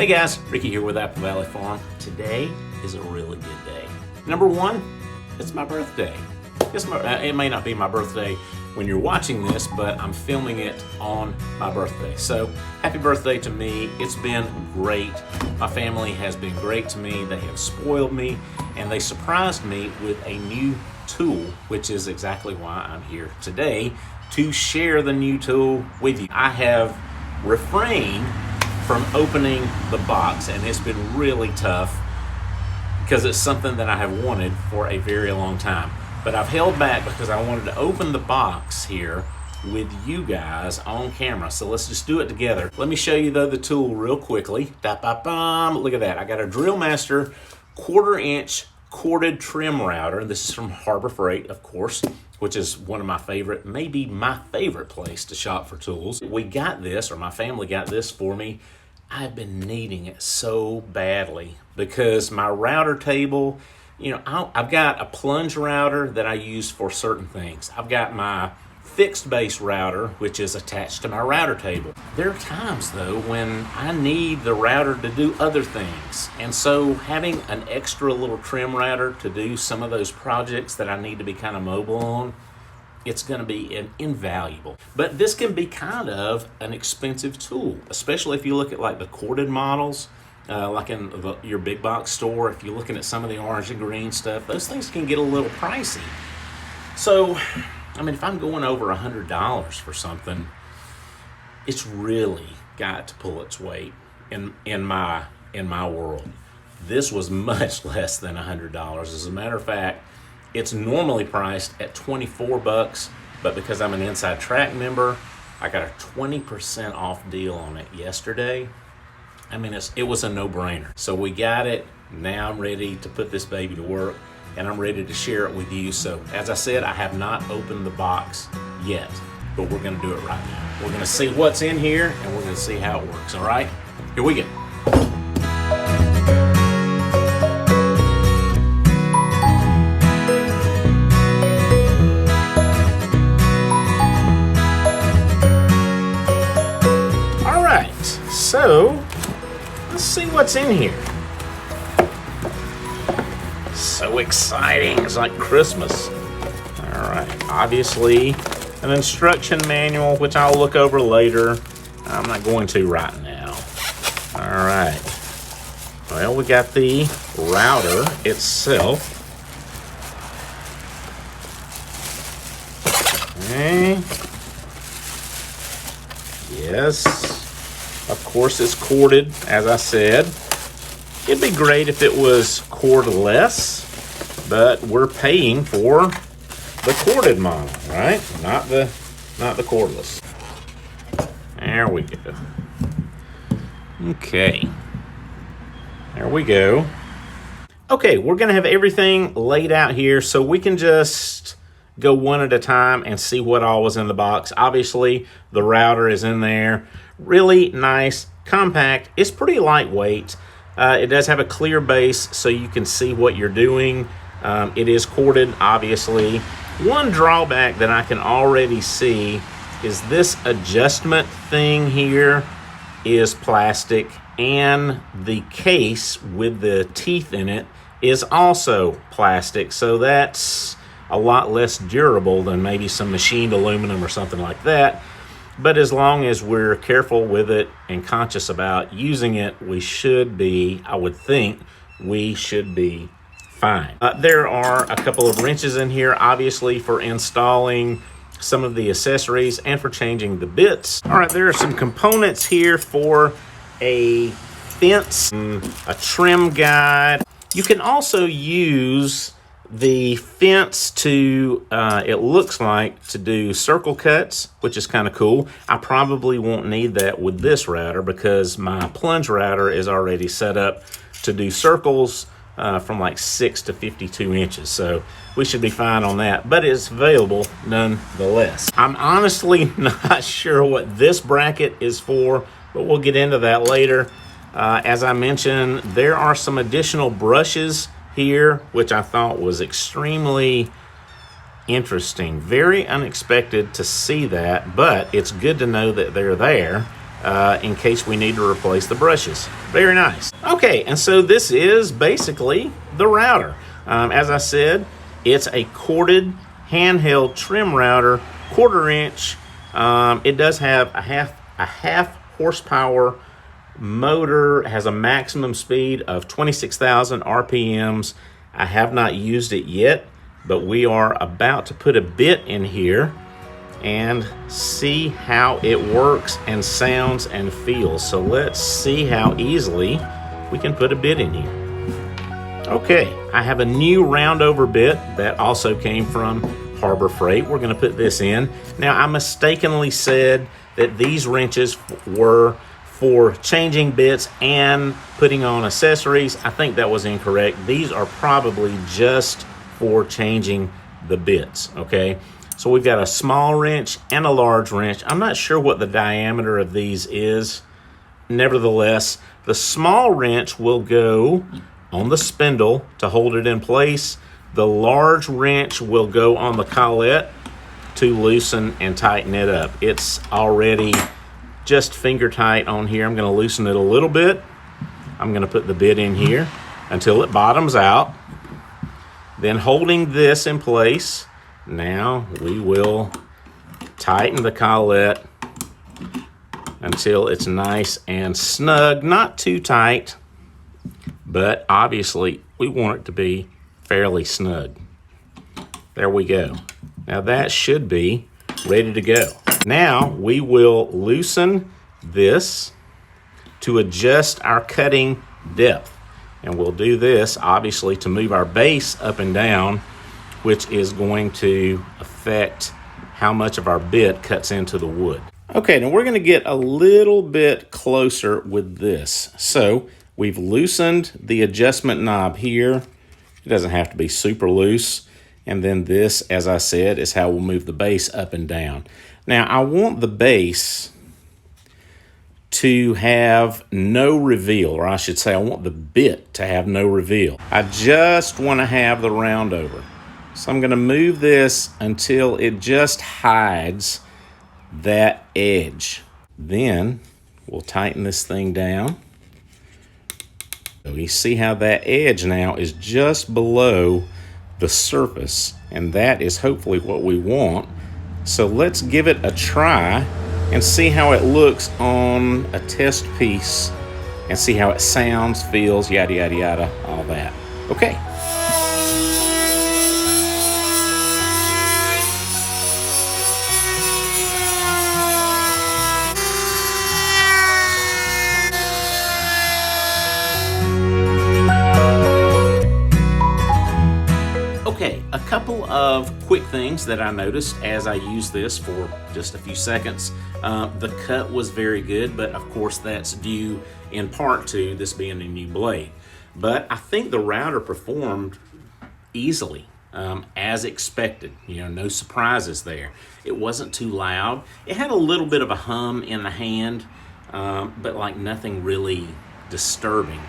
Hey guys, Ricky here with Apple Valley Farm. Today is a really good day. Number one, it's my birthday. It may not be my birthday when you're watching this, but I'm filming it on my birthday. So happy birthday to me. It's been great. My family has been great to me. They have spoiled me, and they surprised me with a new tool, which is exactly why I'm here today, to share the new tool with you. I have refrained from opening the box, and it's been really tough because it's something that I have wanted for a very long time. But I've held back because I wanted to open the box here with you guys on camera. So let's just do it together. Let me show you though the tool real quickly. Look at that. I got a Drill Master 1/4 inch corded trim router. This is from Harbor Freight, of course, which is one of my favorite, maybe my favorite place to shop for tools. We got this, or my family got this for me. I've been needing it so badly because my router table, I've got a plunge router that I use for certain things. I've got my fixed base router, which is attached to my router table. There are times though when I need the router to do other things. And so having an extra little trim router to do some of those projects that I need to be kind of mobile on, it's going to be invaluable. But this can be kind of an expensive tool, especially if you look at like the corded models, like in your big box store. If you're looking at some of the orange and green stuff, those things can get a little pricey. So, if I'm going over $100 for something, it's really got to pull its weight in my world. This was much less than $100. As a matter of fact, it's normally priced at $24, but because I'm an Inside Track member, I got a 20% off deal on it yesterday. It was a no-brainer. So we got it. Now I'm ready to put this baby to work, and I'm ready to share it with you. So as I said, I have not opened the box yet, but we're gonna do it right now. We're gonna see what's in here, and we're gonna see how it works, all right? Here we go. So, let's see what's in here. So exciting, it's like Christmas. All right, obviously an instruction manual, which I'll look over later. I'm not going to right now. All right, well, we got the router itself. Okay. Yes. Of course, it's corded, as I said. It'd be great if it was cordless, but we're paying for the corded model, right? Not the cordless. There we go. Okay. There we go. Okay, we're gonna have everything laid out here so we can just go one at a time and see what all was in the box. Obviously, the router is in there. Really nice, compact. It's pretty lightweight. It does have a clear base so you can see what you're doing. It is corded, obviously. One drawback that I can already see is this adjustment thing here is plastic, and the case with the teeth in it is also plastic, so that's a lot less durable than maybe some machined aluminum or something like that. But as long as we're careful with it and conscious about using it, we should be, I would think, we should be fine. There are a couple of wrenches in here, obviously, for installing some of the accessories and for changing the bits. All right, there are some components here for a fence, a trim guide. You can also use the fence to, it looks like, to do circle cuts, which is kind of cool. I probably won't need that with this router because my plunge router is already set up to do circles from like 6 to 52 inches. So we should be fine on that, but it's available nonetheless. I'm honestly not sure what this bracket is for, but we'll get into that later. As I mentioned, there are some additional brushes here, which I thought was extremely interesting. Very unexpected to see that, but it's good to know that they're there in case we need to replace the brushes. Very nice. Okay, and so this is basically the router. As I said, it's a corded handheld trim router, 1/4 inch. It does have a half horsepower motor, has a maximum speed of 26,000 RPMs. I have not used it yet, but we are about to put a bit in here and see how it works and sounds and feels. So let's see how easily we can put a bit in here. Okay, I have a new roundover bit that also came from Harbor Freight. We're gonna put this in. Now, I mistakenly said that these wrenches were for changing bits and putting on accessories. I think that was incorrect. These are probably just for changing the bits, okay? So we've got a small wrench and a large wrench. I'm not sure what the diameter of these is. Nevertheless, the small wrench will go on the spindle to hold it in place. The large wrench will go on the collet to loosen and tighten it up. It's already just finger tight on here. I'm gonna loosen it a little bit. I'm gonna put the bit in here until it bottoms out. Then holding this in place, now we will tighten the collet until it's nice and snug, not too tight, but obviously we want it to be fairly snug. There we go. Now that should be ready to go. Now we will loosen this to adjust our cutting depth. And we'll do this obviously to move our base up and down, which is going to affect how much of our bit cuts into the wood. Okay, now we're gonna get a little bit closer with this. So we've loosened the adjustment knob here. It doesn't have to be super loose. And then this, as I said, is how we'll move the base up and down. Now I want the base to have no reveal, or I should say I want the bit to have no reveal. I just want to have the roundover. So I'm going to move this until it just hides that edge. Then we'll tighten this thing down. So you see how that edge now is just below the surface, and that is hopefully what we want. So let's give it a try and see how it looks on a test piece and see how it sounds, feels, yada, yada, yada, all that. Okay. Okay, a couple of quick things that I noticed as I used this for just a few seconds. The cut was very good, but of course that's due in part to this being a new blade. But I think the router performed easily, as expected. You know, no surprises there. It wasn't too loud. It had a little bit of a hum in the hand, but like nothing really disturbing.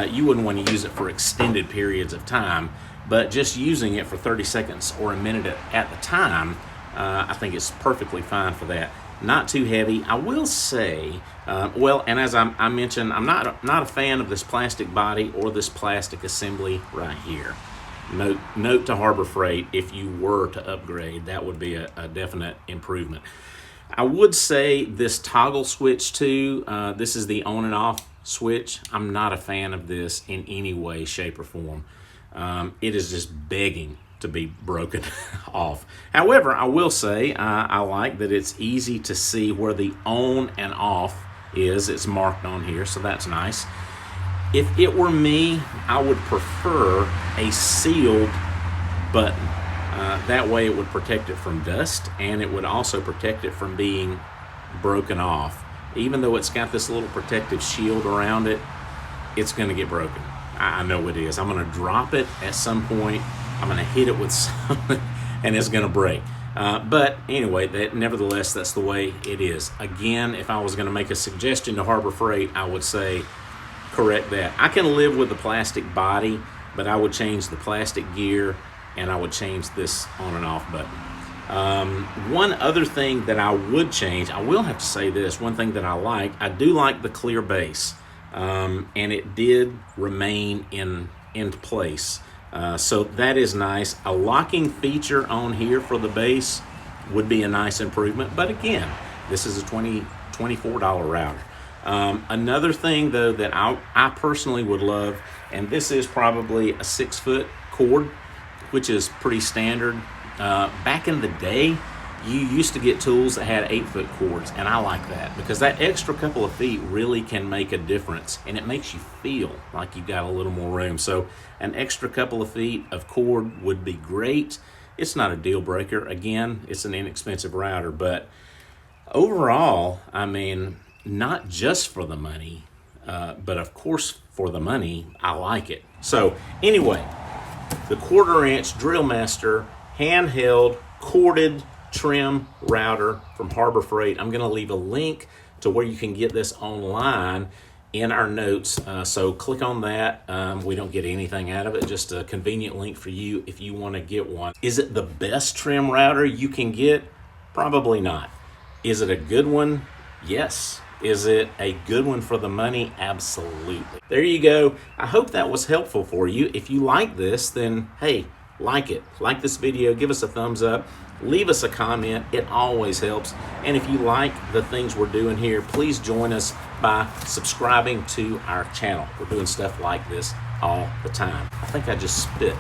You wouldn't want to use it for extended periods of time, but just using it for 30 seconds or a minute at the time, I think it's perfectly fine for that. Not too heavy. I will say, well, and as I mentioned, I'm not a fan of this plastic body or this plastic assembly right here. Note to Harbor Freight, if you were to upgrade, that would be a definite improvement. I would say this toggle switch too, this is the on and off switch. I'm not a fan of this in any way, shape, or form. It is just begging to be broken off. However, I will say I like that it's easy to see where the on and off is. It's marked on here, so that's nice. If it were me, I would prefer a sealed button. That way it would protect it from dust, and it would also protect it from being broken off. Even though it's got this little protective shield around it, it's gonna get broken. I know it is. I'm gonna drop it at some point. I'm gonna hit it with something and it's gonna break. But anyway, nevertheless, that's the way it is. Again, if I was gonna make a suggestion to Harbor Freight, I would say correct that. I can live with the plastic body, but I would change the plastic gear and I would change this on and off button. One other thing that I would change, I will have to say this, one thing that I do like the clear base. and it did remain in place. So that is nice. A locking feature on here for the base would be a nice improvement, but again, this is a $24 router. Another thing though that I personally would love, and this is probably a 6-foot cord, which is pretty standard. Back in the day, you used to get tools that had 8-foot cords, and I like that because that extra couple of feet really can make a difference, and it makes you feel like you've got a little more room. So an extra couple of feet of cord would be great. It's not a deal breaker. Again, it's an inexpensive router, but overall, I mean, not just for the money, but of course for the money, I like it. So anyway, the 1/4 inch Drill Master handheld corded trim router from Harbor Freight. I'm going to leave a link to where you can get this online in our notes, so click on that. We don't get anything out of it, just a convenient link for you if you want to get one. Is it the best trim router you can get? Probably not. Is it a good one? Yes. Is it a good one for the money? Absolutely. There you go. I hope that was helpful for you. If you like this, then hey, like it. Like this video, give us a thumbs up, leave us a comment. It always helps. And if you like the things we're doing here, please join us by subscribing to our channel. We're doing stuff like this all the time. I think I just spit.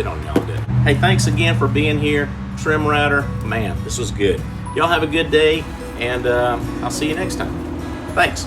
On y'all, did. Hey, thanks again for being here. Trim router, man, this was good. Y'all have a good day, and I'll see you next time. Thanks.